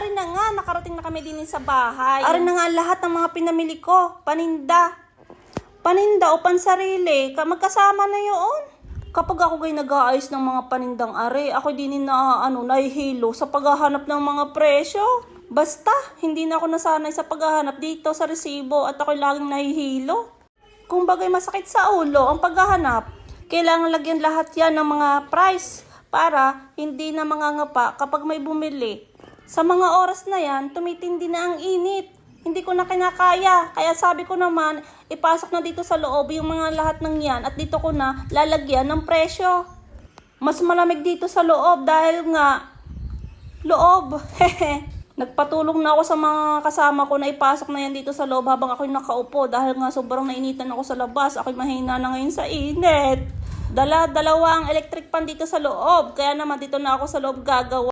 Ari na nga, nakarating na kami din sa bahay. Ari na nga lahat ng mga pinamili ko. Paninda. Paninda o pansarili. Magkasama na yun. Kapag ako gay nag-aayos ng mga panindang ari, ako din nahihilo sa paghahanap ng mga presyo. Basta, hindi na ako nasanay sa paghahanap dito sa resibo at ako'y laging nahihilo. Kung bagay masakit sa ulo ang paghahanap, kailangan lagyan lahat yan ng mga price para hindi na mangangapa kapag may bumili. Sa mga oras na yan, tumitindi na ang init. Hindi ko na kinakaya. Kaya sabi ko naman, ipasok na dito sa loob yung mga lahat ng yan at dito ko na lalagyan ng presyo. Mas malamig dito sa loob dahil nga, loob. Nagpatulong na ako sa mga kasama ko na ipasok na yan dito sa loob habang ako'y nakaupo dahil nga sobrang nainitan ako sa labas. Ako'y mahina na ngayon sa init. Dalawa ang electric pan dito sa loob. Kaya naman dito na ako sa loob gagawa.